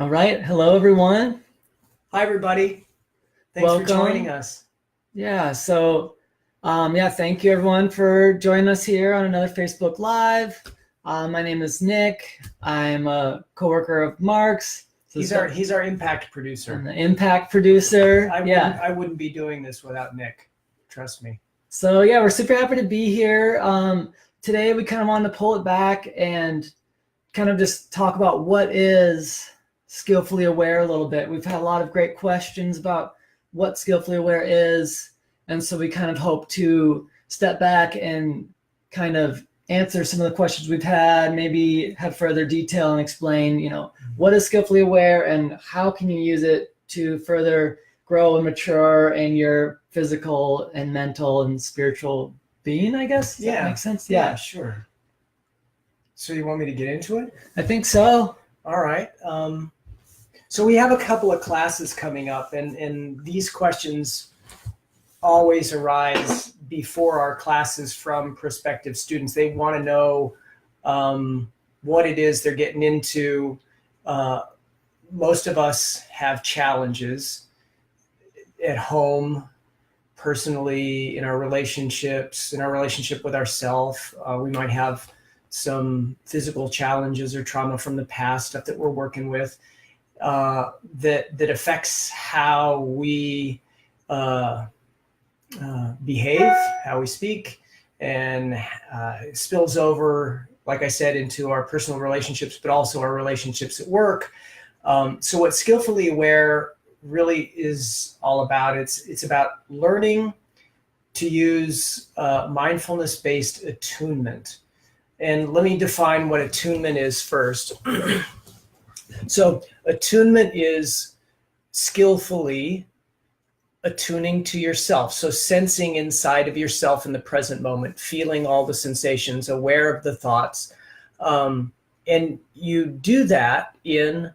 All right. Hello, everyone. Hi, everybody. Thanks Welcome. for joining us. Yeah. Thank you, everyone, for joining us here on another Facebook Live. My name is Nick. I'm a coworker of Mark's. He's our impact producer. I'm the impact producer. I wouldn't be doing this without Nick. Trust me. So yeah, we're super happy to be here. Today we kind of wanted to pull it back and kind of just talk about what is Skillfully Aware a little bit. We've had a lot of great questions about what Skillfully Aware is, and so we kind of hope to step back and kind of answer some of the questions we've had, maybe have further detail and explain, what is Skillfully Aware and how can you use it to further grow and mature in your physical and mental and spiritual being, I guess. Does that make sense? Yeah, sure. So you want me to get into it? I think so. All right. So we have a couple of classes coming up, and these questions always arise before our classes from prospective students. They want to know what it is they're getting into. Most of us have challenges at home, personally, in our relationships, in our relationship with ourselves. We might have some physical challenges or trauma from the past, stuff that we're working with, that affects how we behave, how we speak, and spills over, like I said, into our personal relationships, but also our relationships at work. So what Skillfully Aware really is all about, it's about learning to use mindfulness-based attunement. And let me define what attunement is first. So attunement is skillfully attuning to yourself. So sensing inside of yourself in the present moment, feeling all the sensations, aware of the thoughts. And you do that in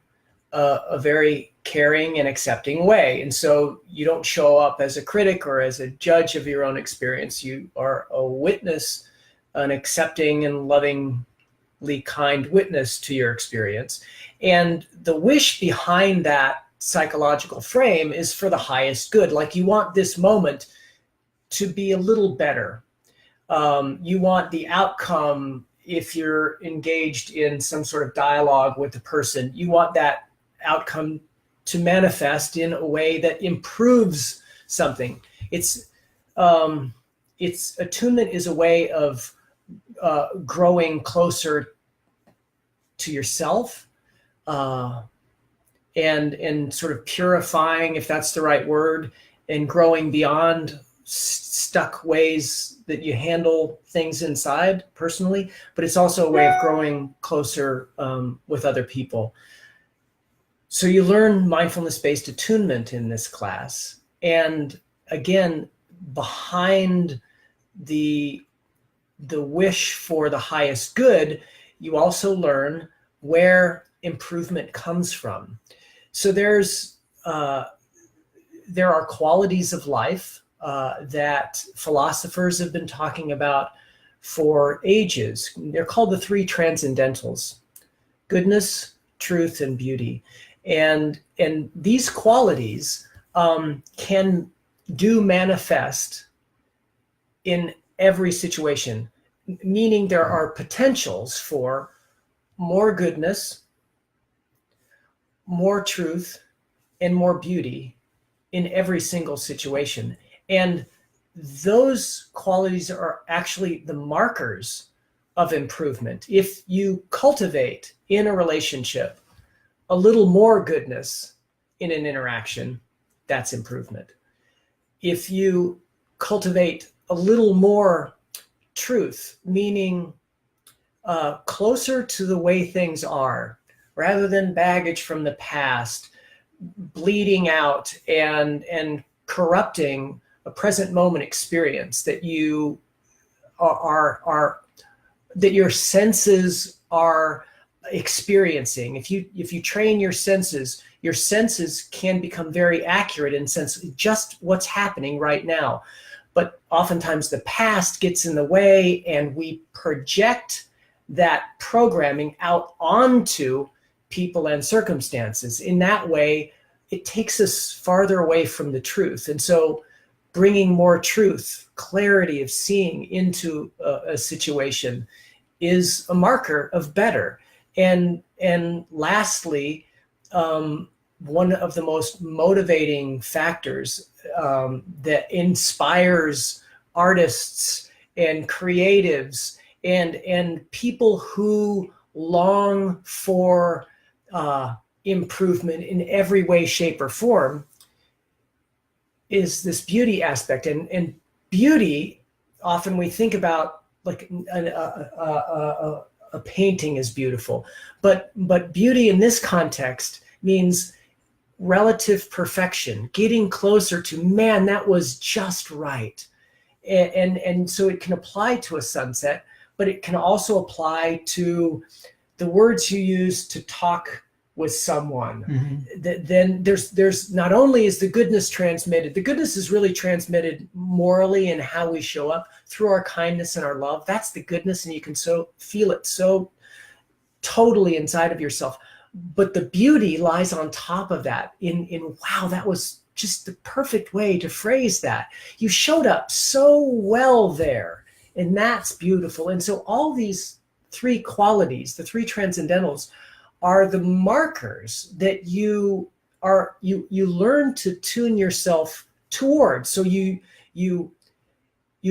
a very caring and accepting way. And so you don't show up as a critic or as a judge of your own experience. You are a witness, an accepting and lovingly kind witness to your experience. And the wish behind that psychological frame is for the highest good. Like you want this moment to be a little better. You want the outcome, if you're engaged in some sort of dialogue with the person, you want that outcome to manifest in a way that improves something. It's attunement is a way of growing closer to yourself, and sort of purifying, if that's the right word, and growing beyond stuck ways that you handle things inside personally. But it's also a way of growing closer with other people. So you learn mindfulness-based attunement in this class. And again, behind the wish for the highest good, you also learn where improvement comes from. So there are qualities of life that philosophers have been talking about for ages. They're called the three transcendentals: goodness, truth, and beauty. And these qualities can manifest in every situation, meaning there are potentials for more goodness, more truth, and more beauty in every single situation. And those qualities are actually the markers of improvement. If you cultivate in a relationship a little more goodness in an interaction, that's improvement. If you cultivate a little more truth, meaning closer to the way things are, rather than baggage from the past, bleeding out and corrupting a present moment experience that you that your senses are experiencing. If you train your senses can become very accurate in sense just what's happening right now. But oftentimes the past gets in the way, and we project that programming out onto people and circumstances. In that way, it takes us farther away from the truth. And so bringing more truth, clarity of seeing into a situation is a marker of better. And lastly, one of the most motivating factors that inspires artists and creatives and people who long for improvement in every way, shape, or form is this beauty aspect. And beauty, often we think about like a painting is beautiful, but beauty in this context means relative perfection, getting closer to, man, that was just right. And so it can apply to a sunset, but it can also apply to the words you use to talk with someone. Then there's not only is the goodness transmitted, the goodness is really transmitted morally in how we show up through our kindness and our love. That's the goodness, and you can so feel it so totally inside of yourself. But the beauty lies on top of that in wow, that was just the perfect way to phrase that. You showed up so well there, and that's beautiful. And so all these three qualities, the three transcendentals, are the markers that you learn to tune yourself towards. So you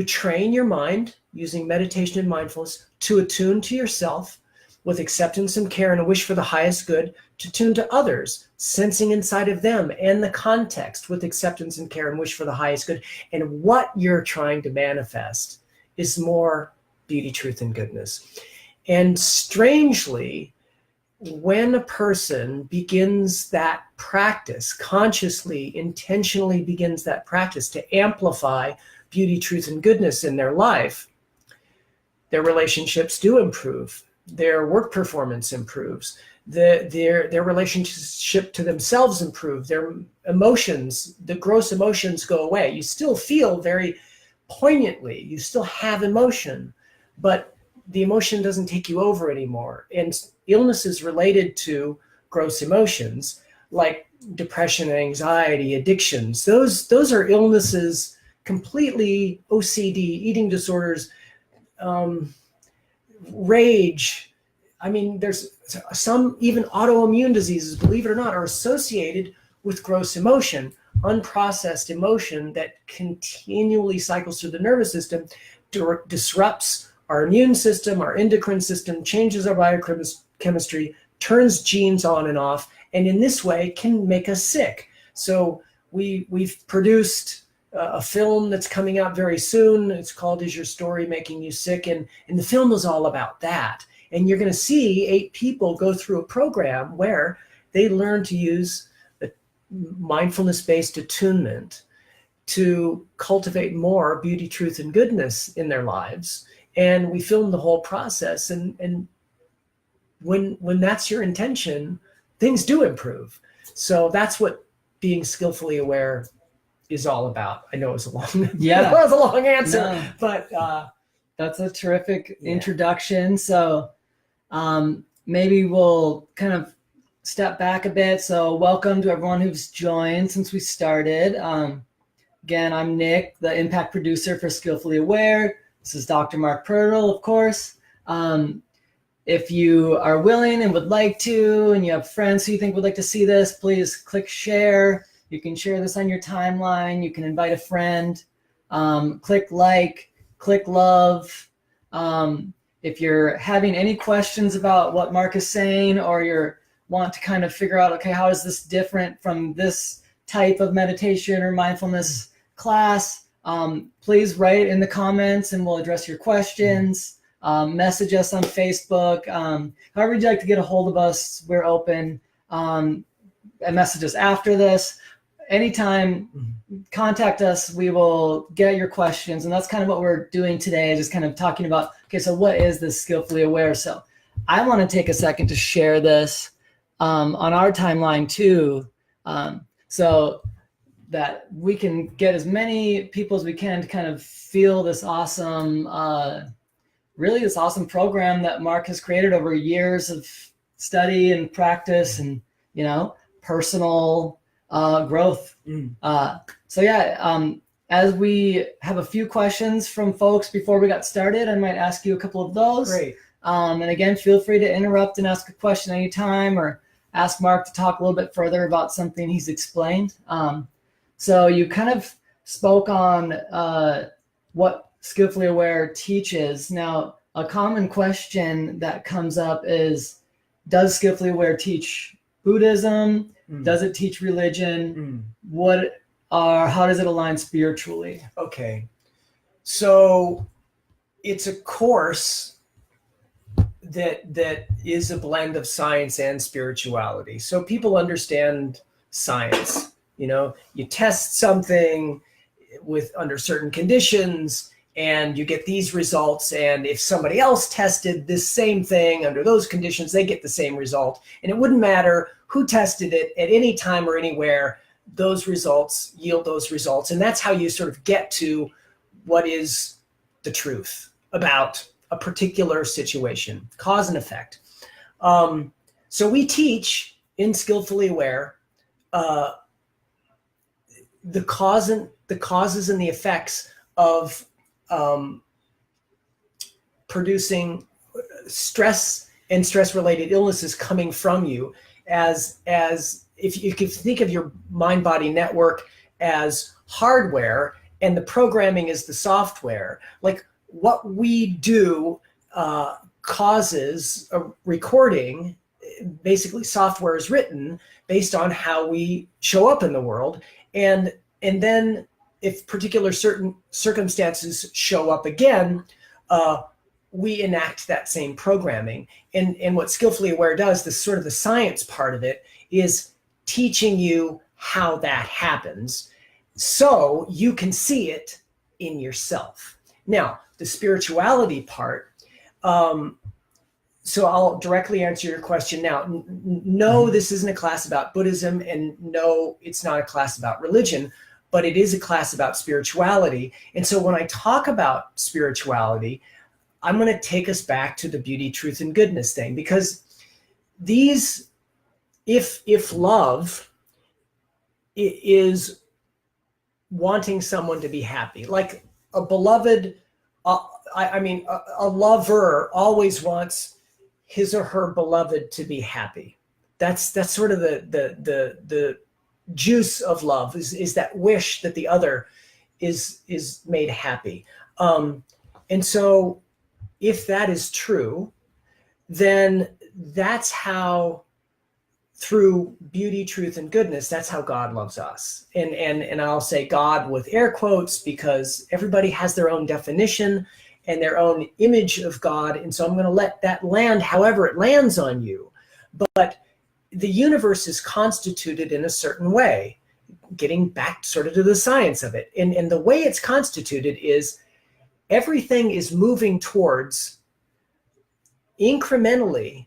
train your mind using meditation and mindfulness to attune to yourself with acceptance and care and a wish for the highest good, to tune to others, sensing inside of them and the context with acceptance and care and wish for the highest good. And what you're trying to manifest is more beauty, truth, and goodness. And strangely, when a person begins that practice, consciously, intentionally begins that practice to amplify beauty, truth, and goodness in their life, their relationships do improve. Their work performance improves. Their relationship to themselves improve. Their emotions, the gross emotions, go away. You still feel very poignantly. You still have emotion, but the emotion doesn't take you over anymore. And illnesses related to gross emotions, like depression, anxiety, addictions, those are illnesses completely. OCD, eating disorders, rage. I mean, there's some even autoimmune diseases, believe it or not, are associated with gross emotion, unprocessed emotion that continually cycles through the nervous system, disrupts our immune system, our endocrine system, changes our biochemistry, turns genes on and off, and in this way can make us sick. So we've produced a film that's coming out very soon. It's called Is Your Story Making You Sick? And the film is all about that. And you're going to see 8 people go through a program where they learn to use a mindfulness-based attunement to cultivate more beauty, truth, and goodness in their lives. And we film the whole process. And when that's your intention, things do improve. So that's what being skillfully aware is all about. I know it was a long answer, no. But that's a terrific introduction. So maybe we'll kind of step back a bit. So welcome to everyone who's joined since we started. Again, I'm Nick, the impact producer for Skillfully Aware. This is Dr. Mark Pirtle, of course. If you are willing and would like to, and you have friends who you think would like to see this, please click share. You can share this on your timeline. You can invite a friend. Click like, click love. If you're having any questions about what Mark is saying, or you want to kind of figure out, okay, how is this different from this type of meditation or mindfulness class, please write in the comments and we'll address your questions. Message us on Facebook. However you'd like to get a hold of us, we're open. And message us after this. Anytime, contact us. We will get your questions. And that's kind of what we're doing today, just kind of talking about, okay, so what is this Skillfully Aware? So I want to take a second to share this on our timeline too, so that we can get as many people as we can to kind of feel this awesome, really this awesome program that Mark has created over years of study and practice and, personal growth. So yeah, as we have a few questions from folks before we got started, I might ask you a couple of those. Great. And again, feel free to interrupt and ask a question anytime, or ask Mark to talk a little bit further about something he's explained. So you kind of spoke on what Skillfully Aware teaches. Now, a common question that comes up is, does Skillfully Aware teach Buddhism? Does it teach religion? How does it align spiritually? Okay. So it's a course that is a blend of science and spirituality. So people understand science. You test something under certain conditions and you get these results. And if somebody else tested this same thing under those conditions, they get the same result. And it wouldn't matter who tested it at any time or anywhere, those results yield those results. And that's how you sort of get to what is the truth about a particular situation, cause and effect. So we teach in Skillfully Aware the causes and the effects of producing stress and stress-related illnesses coming from you, as if you could think of your mind-body network as hardware and the programming is the software. Like what we do causes a recording. Basically, software is written based on how we show up in the world, and then if particular certain circumstances show up again, we enact that same programming. And what Skillfully Aware does, this sort of the science part of it, is teaching you how that happens so you can see it in yourself. Now, the spirituality part, so I'll directly answer your question now. No, this isn't a class about Buddhism, and no, it's not a class about religion, but it is a class about spirituality. And so when I talk about spirituality, I'm going to take us back to the beauty, truth, and goodness thing, because these, if love is wanting someone to be happy, like a beloved, a lover always wants his or her beloved to be happy. That's sort of the juice of love, is that wish that the other is made happy. And so if that is true, then that's how, through beauty, truth, and goodness, that's how God loves us. And I'll say God with air quotes, because everybody has their own definition and their own image of God. And so I'm going to let that land however it lands on you. But the universe is constituted in a certain way, getting back sort of to the science of it. And the way it's constituted is everything is moving towards, incrementally,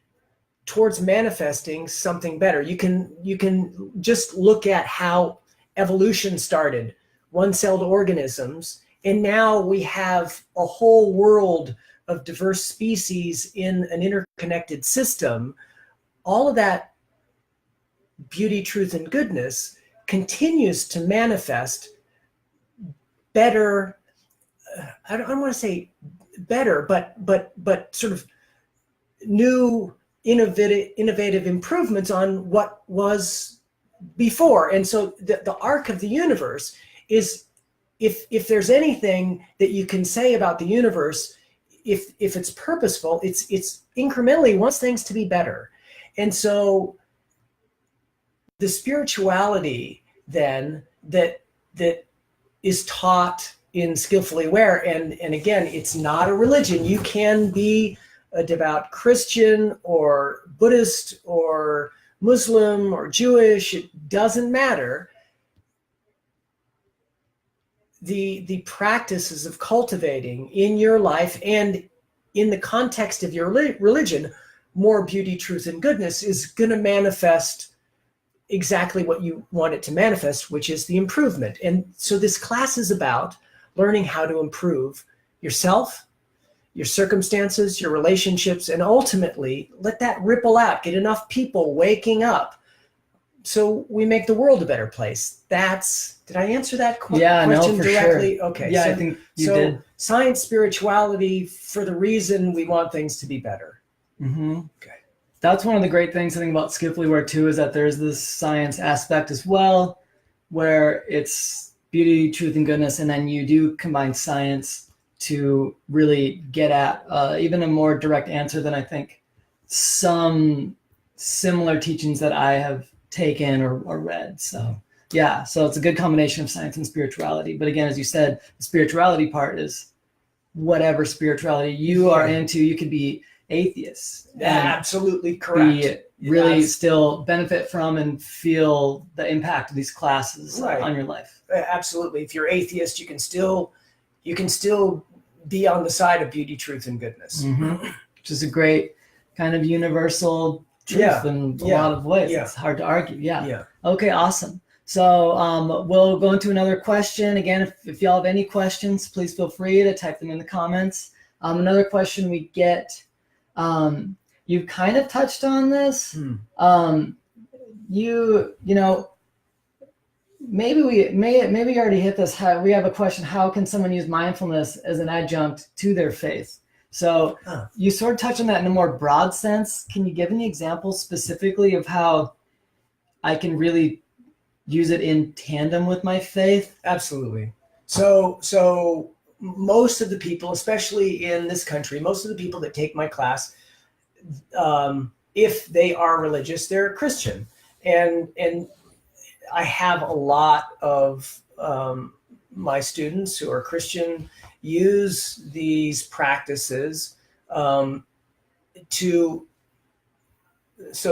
towards manifesting something better. You can just look at how evolution started, one-celled organisms, and now we have a whole world of diverse species in an interconnected system. All of that beauty, truth, and goodness continues to manifest better. I don't want to say better, but sort of new, innovative improvements on what was before. And so the arc of the universe is, if there's anything that you can say about the universe, if it's purposeful, it's incrementally wants things to be better. And so the spirituality then that is taught in Skillfully Aware, and again, it's not a religion. You can be a devout Christian or Buddhist or Muslim or Jewish, it doesn't matter. The practices of cultivating in your life and in the context of your religion more beauty, truth, and goodness is going to manifest exactly what you want it to manifest, which is the improvement. And so this class is about learning how to improve yourself, your circumstances, your relationships, and ultimately let that ripple out. Get enough people waking up so we make the world a better place. Did I answer that question directly? Sure. Okay. Yeah, I think you did. Science, spirituality, for the reason we want things to be better. Mm-hmm. Okay. That's one of the great things I think about SkillfullyAware too, is that there's this science aspect as well, where it's beauty, truth, and goodness, and then you do combine science to really get at even a more direct answer than I think some similar teachings that I have taken or read. So yeah, so it's a good combination of science and spirituality. But again, as you said, the spirituality part is whatever spirituality you are into. You could be atheist. Absolutely correct. Really still benefit from and feel the impact of these classes on your life. Absolutely. If you're atheist, you can still be on the side of beauty, truth, and goodness. Mm-hmm. Which is a great kind of universal truth in a lot of ways. It's hard to argue. Yeah. Okay, awesome. So we'll go into another question. Again, if y'all have any questions, please feel free to type them in the comments. Another question we get, you've kind of touched on this. You know, maybe you already hit this. We have a question: how can someone use mindfulness as an adjunct to their faith? So you sort of touched on that in a more broad sense. Can you give any examples specifically of how I can really use it in tandem with my faith? Absolutely. So most of the people, especially in this country, most of the people that take my class, if they are religious, they're Christian. And I have a lot of my students who are Christian use these practices so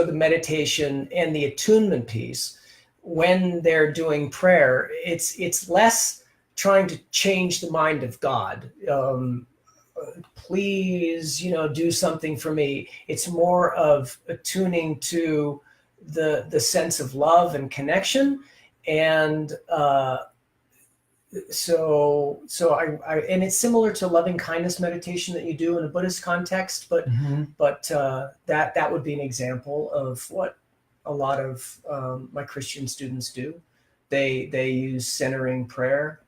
the meditation and the attunement piece, when they're doing prayer, it's less trying to change the mind of God. Please, do something for me. It's more of attuning to the sense of love and connection. And so and it's similar to loving kindness meditation that you do in a Buddhist context, but that would be an example of what a lot of my Christian students do. They use centering prayer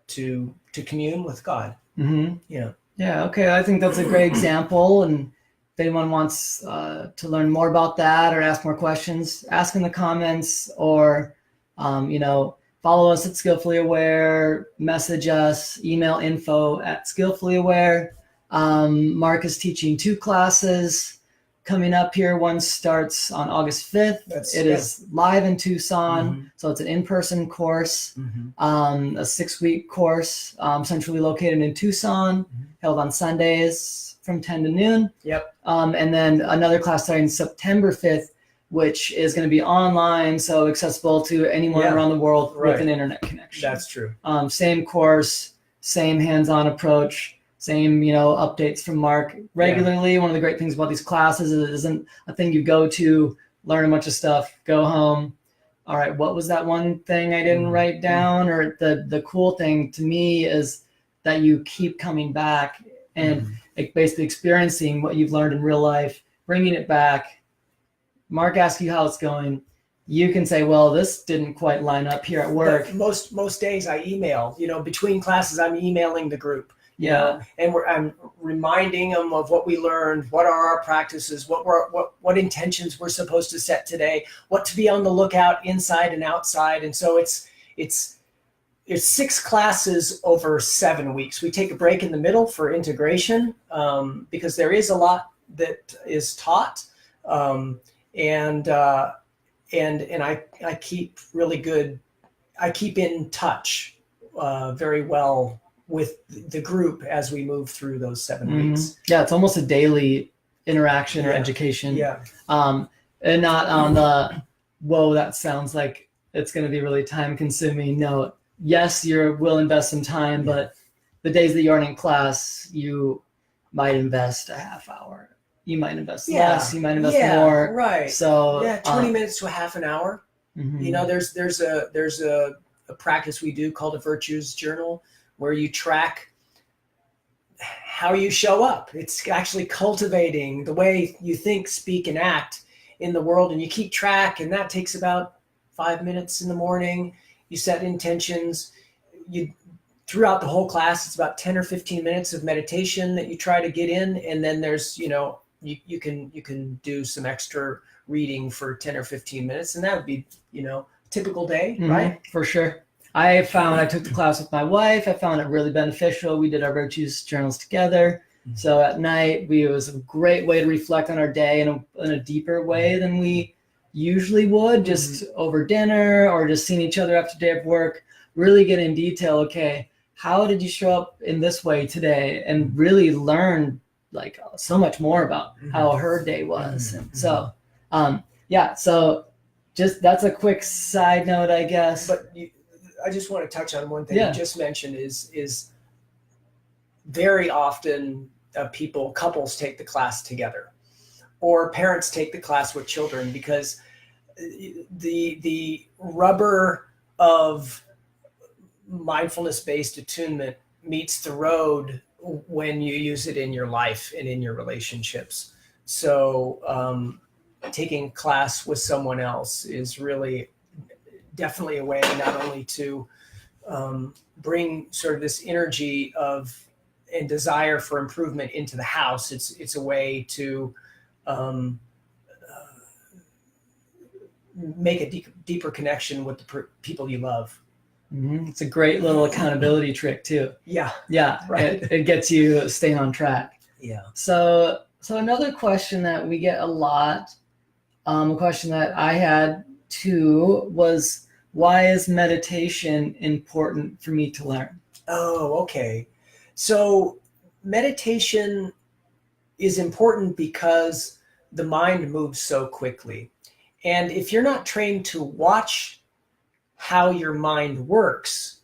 to commune with God. Mm-hmm. Yeah. Okay. I think that's a great example. And if anyone wants to learn more about that or ask more questions, ask in the comments, or follow us at SkillfullyAware, message us, email info@SkillfullyAware. Mark is teaching 2 classes coming up here. One starts on August 5th. It is live in Tucson. So it's an in-person course, a 6-week course, centrally located in Tucson, held on Sundays from 10 to noon. And then another class starting September 5th, which is going to be online, so accessible to anyone around the world with an internet connection. That's true. Same course, same hands-on approach, same updates from Mark regularly. One of the great things about these classes is it isn't a thing you go to, learn a bunch of stuff, go home. All right, what was that one thing I didn't write down? Or the cool thing to me is that you keep coming back and basically experiencing what you've learned in real life, bringing it back. Mark asks you how it's going. You can say, well, this didn't quite line up here at work. But most days I email, between classes, I'm emailing the group. And I'm reminding them of what we learned, what are our practices, what intentions we're supposed to set today, what to be on the lookout inside and outside. And so it's 6 classes over 7 weeks. We take a break in the middle for integration because there is a lot that is taught. And I keep in touch very well with the group as we move through those 7 weeks. Yeah, it's almost a daily interaction or education. And not on the, whoa, that sounds like it's going to be really time consuming. No, yes, we'll invest some time, but the days that you aren't in class, you might invest a half hour. You might invest less, you might invest more. Right. So 20 minutes to a half an hour. There's a practice we do called a virtues journal, where you track how you show up. It's actually cultivating the way you think, speak, and act in the world, and you keep track, and that takes about 5 minutes in the morning. You set intentions. You throughout the whole class, it's about 10 or 15 minutes of meditation that you try to get in, and then there's, you can do some extra reading for 10 or 15 minutes, and that would be, typical day, right? For sure. I took the class with my wife. I found it really beneficial. We did our virtues journals together. So at night, it was a great way to reflect on our day in a deeper way than we usually would, just over dinner or just seeing each other after a day of work. Really get in detail. Okay, how did you show up in this way today? And really learn like so much more about how her day was. And so, so just that's a quick side note, I guess. But I just want to touch on one thing you just mentioned is very often couples take the class together, or parents take the class with children, because the rubber of mindfulness-based attunement meets the road when you use it in your life and in your relationships. So taking class with someone else is really definitely a way not only to bring sort of this energy and desire for improvement into the house. It's a way to make a deeper connection with the people you love. It's a great little accountability trick too. Yeah. Right. It gets you staying on track. Yeah. So another question that we get a lot, a question that I had too, was, why is meditation important for me to learn? Oh, okay. So meditation is important because the mind moves so quickly. And if you're not trained to watch how your mind works,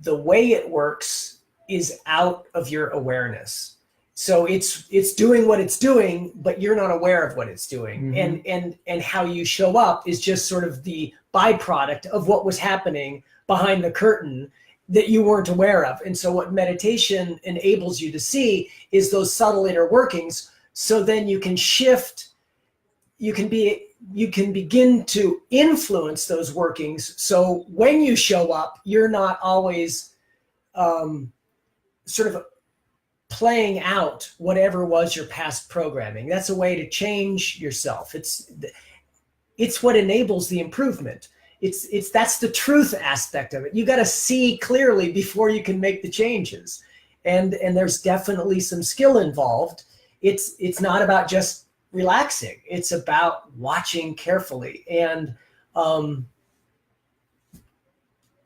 the way it works is out of your awareness. So it's doing what it's doing, but you're not aware of what it's doing. And how you show up is just sort of the byproduct of what was happening behind the curtain that you weren't aware of. And so what meditation enables you to see is those subtle inner workings. So then you can shift, you can begin to influence those workings. So when you show up, you're not always sort of playing out whatever was your past programming. That's a way to change yourself. It's what enables the improvement. That's the truth aspect of it. You got to see clearly before you can make the changes. And there's definitely some skill involved. It's not about just relaxing. It's about watching carefully. And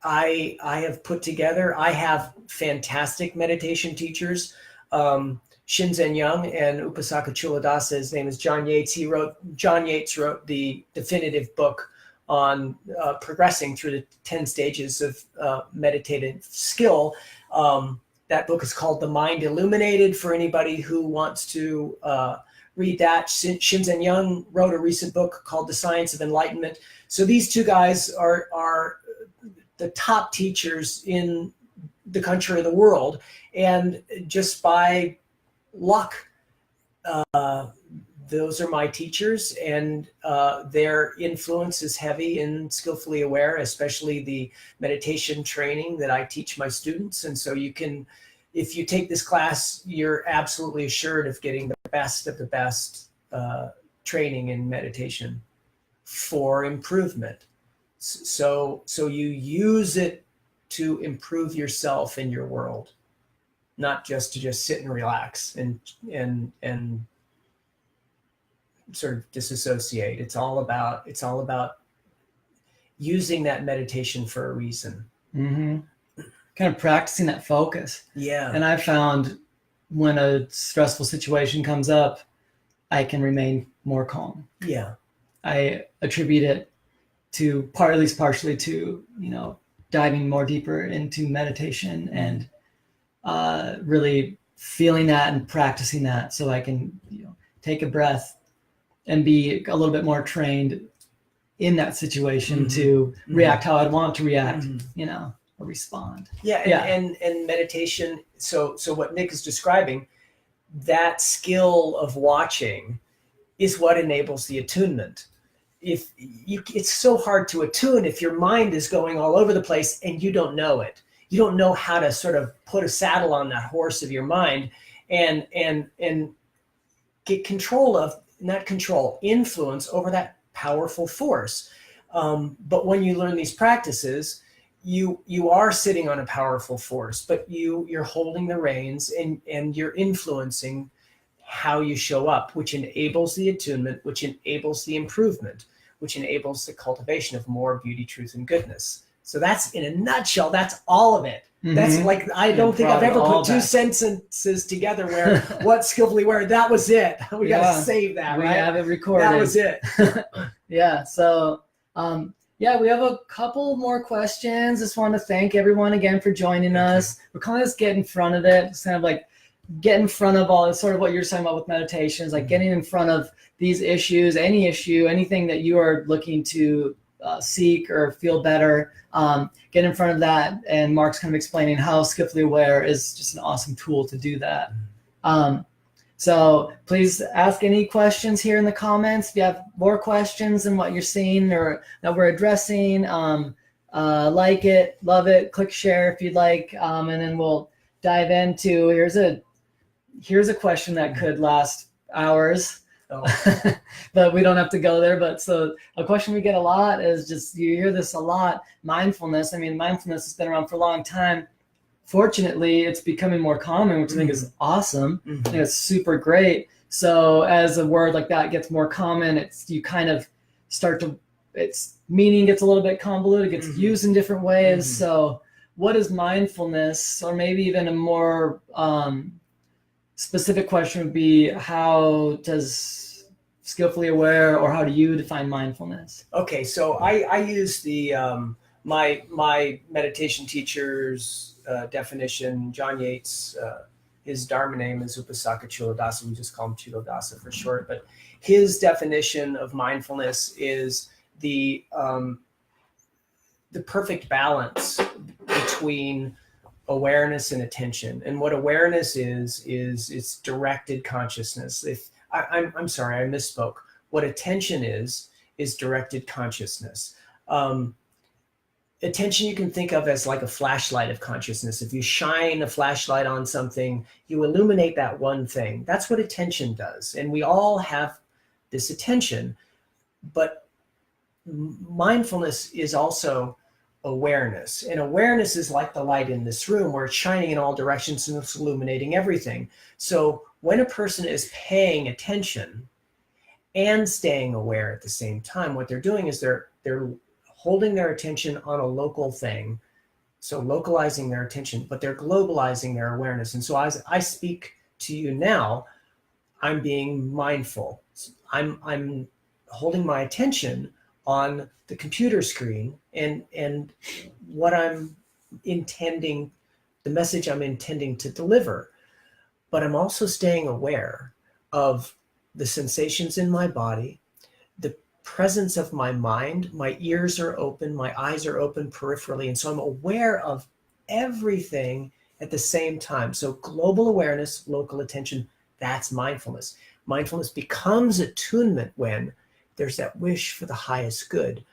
I have fantastic meditation teachers. Shinzen Young and Upasaka Chuladasa. His name is John Yates. John Yates wrote the definitive book on progressing through the 10 stages of meditative skill. That book is called The Mind Illuminated, for anybody who wants to read that. Shinzen Young wrote a recent book called The Science of Enlightenment. So these two guys are the top teachers in the country or the world. And just by luck, those are my teachers, and their influence is heavy in Skillfully Aware, especially the meditation training that I teach my students. And so if you take this class, you're absolutely assured of getting the best of the best training in meditation for improvement. So you use it to improve yourself in your world, not just to sit and relax and sort of disassociate. It's all about using that meditation for a reason. Kind of practicing that focus. Yeah. And I've found when a stressful situation comes up, I can remain more calm. Yeah. I attribute it to at least partially to, diving more deeper into meditation and really feeling that and practicing that, so I can, take a breath and be a little bit more trained in that situation to react how I'd want to react, or respond. And meditation. So what Nick is describing, that skill of watching is what enables the attunement. It's so hard to attune if your mind is going all over the place and you don't know it. You don't know how to sort of put a saddle on that horse of your mind and get influence over that powerful force. But when you learn these practices, you are sitting on a powerful force, but you're holding the reins and you're influencing how you show up, which enables the attunement, which enables the improvement, which enables the cultivation of more beauty, truth, and goodness. So that's, in a nutshell, that's all of it. Mm-hmm. That's like, I don't think I've ever put two sentences together where what skillfully aware, that was it. We got to save that, right? We have it recorded. That was it. Yeah. So, we have a couple more questions. Just want to thank everyone again for joining us. We're kind of just getting in front of it. It's kind of like get in front of all, sort of what you're talking about with meditations, like getting in front of these issues, any issue, anything that you are looking to seek or feel better, get in front of that. And Mark's kind of explaining how Skillfully Aware is just an awesome tool to do that. So please ask any questions here in the comments. If you have more questions than what you're seeing or that we're addressing, like it, love it, click share if you'd like, and then we'll dive into, here's a question that could last hours. But we don't have to go there. But so a question we get a lot is just, you hear this a lot, mindfulness. I mean, mindfulness has been around for a long time. Fortunately, it's becoming more common, which I think is awesome. I think it's super great. So as a word like that gets more common, you kind of start to, its meaning gets a little bit convoluted, gets used in different ways. So what is mindfulness? Or maybe even a more specific question would be, how does Skillfully Aware, or how do you define mindfulness? Okay, so I use the my meditation teacher's definition, John Yates. His Dharma name is Upasaka Chuladasa. We just call him Chuladasa for short. But his definition of mindfulness is the perfect balance between awareness and attention. And what awareness is it's directed consciousness. I'm sorry, I misspoke. What attention is directed consciousness. Attention you can think of as like a flashlight of consciousness. If you shine a flashlight on something, you illuminate that one thing. That's what attention does. And we all have this attention, but mindfulness is also awareness. And awareness is like the light in this room, where it's shining in all directions and it's illuminating everything. So when a person is paying attention and staying aware at the same time, what they're doing is they're holding their attention on a local thing, so localizing their attention, but they're globalizing their awareness. And so as I speak to you now, I'm being mindful. I'm holding my attention on the computer screen and what I'm intending, the message I'm intending to deliver. But I'm also staying aware of the sensations in my body, the presence of my mind. My ears are open, my eyes are open peripherally. And so I'm aware of everything at the same time. So global awareness, local attention, that's mindfulness. Mindfulness becomes attunement when there's that wish for the highest good,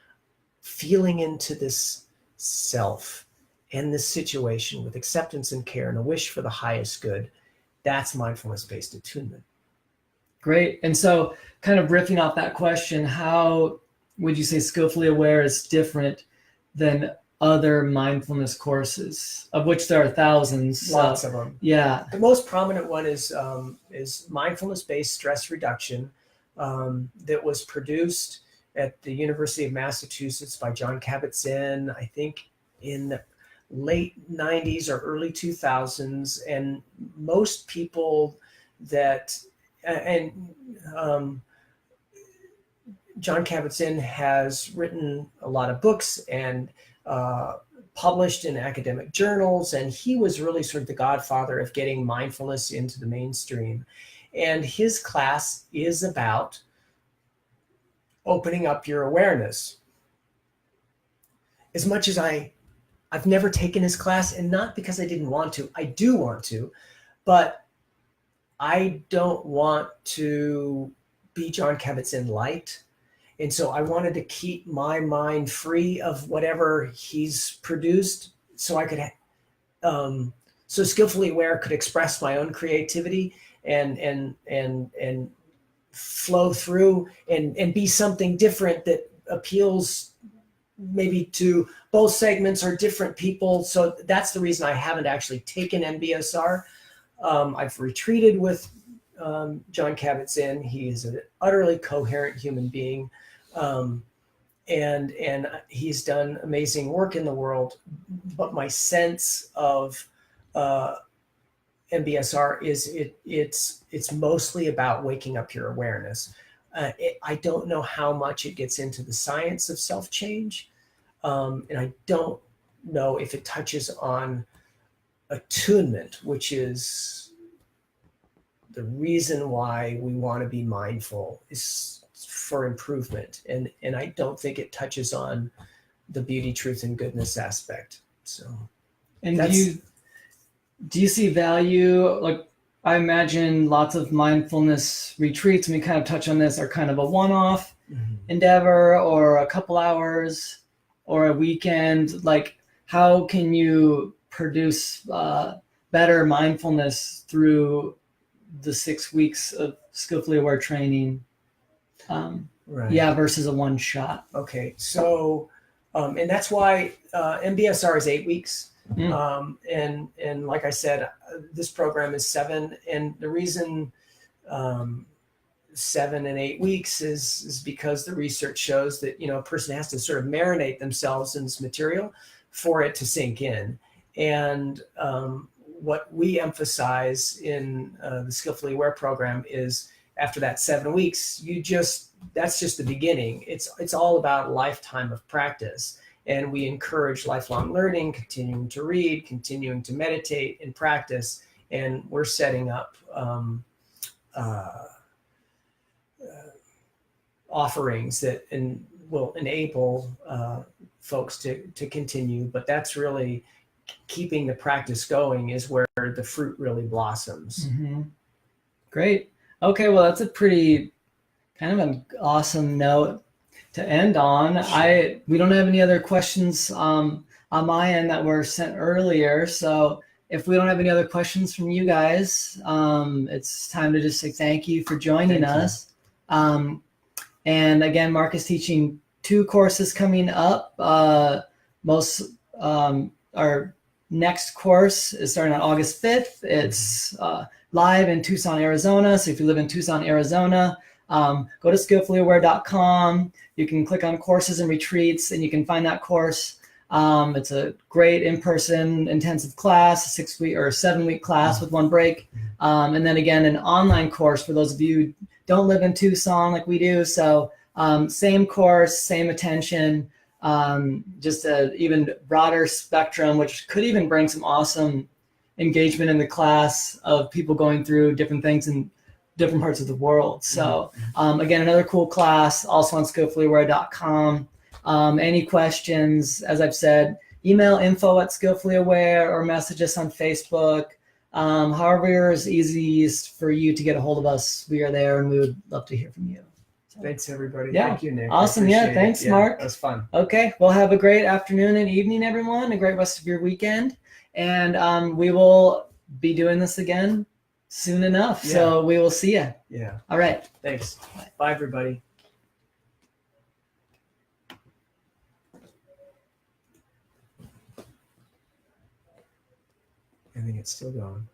feeling into this self and this situation with acceptance and care and a wish for the highest good. That's mindfulness-based attunement. Great. And so kind of riffing off that question, how would you say Skillfully Aware is different than other mindfulness courses, of which there are thousands? Lots of them. Yeah. The most prominent one is mindfulness-based stress reduction, that was produced at the University of Massachusetts by John Kabat-Zinn, I think in the late 90s or early 2000s. And most people John Kabat-Zinn has written a lot of books and published in academic journals, and he was really sort of the godfather of getting mindfulness into the mainstream. And his class is about opening up your awareness. As much as I I've never taken his class, and not because I didn't want to. I do want to, but I don't want to be John Kabat-Zinn light. And so I wanted to keep my mind free of whatever he's produced, so I could, so Skillfully Aware could express my own creativity and flow through and be something different that appeals maybe to both segments or different people. So that's the reason I haven't actually taken MBSR. I've retreated with John Kabat-Zinn. He is an utterly coherent human being, and he's done amazing work in the world. But my sense of MBSR is it's mostly about waking up your awareness. I don't know how much it gets into the science of self-change, and I don't know if it touches on attunement, which is the reason why we want to be mindful, is for improvement. And I don't think it touches on the beauty, truth, and goodness aspect. So, And do you see value? Like, I imagine lots of mindfulness retreats, and we kind of touch on this, are kind of a one-off endeavor, or a couple hours, or a weekend. Like, how can you produce better mindfulness through the 6 weeks of Skillfully Aware training? Right. Yeah, versus a one shot. Okay, so and that's why MBSR is 8 weeks. And like I said, this program is 7, and the reason 7 and 8 weeks is because the research shows that a person has to sort of marinate themselves in this material for it to sink in. And what we emphasize in the Skillfully Aware program is, after that 7 weeks, that's just the beginning. It's all about a lifetime of practice. And we encourage lifelong learning, continuing to read, continuing to meditate and practice. And we're setting up offerings that will enable folks to continue. But that's really keeping the practice going, is where the fruit really blossoms. Mm-hmm. Great. Okay, well, that's a pretty kind of an awesome note to end on. Sure. We don't have any other questions on my end that were sent earlier. So if we don't have any other questions from you guys, it's time to just say thank you for joining us. And again, Mark is teaching 2 courses coming up. Our next course is starting on August 5th. It's live in Tucson, Arizona. So if you live in Tucson, Arizona, go to SkillfullyAware.com. You can click on courses and retreats, and you can find that course. It's a great in-person intensive class, a 6-week or 7-week class with 1 break. And then again, an online course for those of you who don't live in Tucson like we do. So same course, same attention, just an even broader spectrum, which could even bring some awesome engagement in the class of people going through different things in different parts of the world. So again, another cool class, also on SkillfullyAware.com. Any questions, as I've said, email info@SkillfullyAware or message us on Facebook. However is easiest for you to get a hold of us, we are there, and we would love to hear from you. So, thanks, everybody. Yeah. Thank you, Nick. Awesome. Yeah, thanks, Mark. That was fun. Okay, well, have a great afternoon and evening, everyone. A great rest of your weekend. And we will be doing this again soon enough. Yeah. So we will see you. Yeah. All right. Thanks. Bye, everybody. I think it's still going.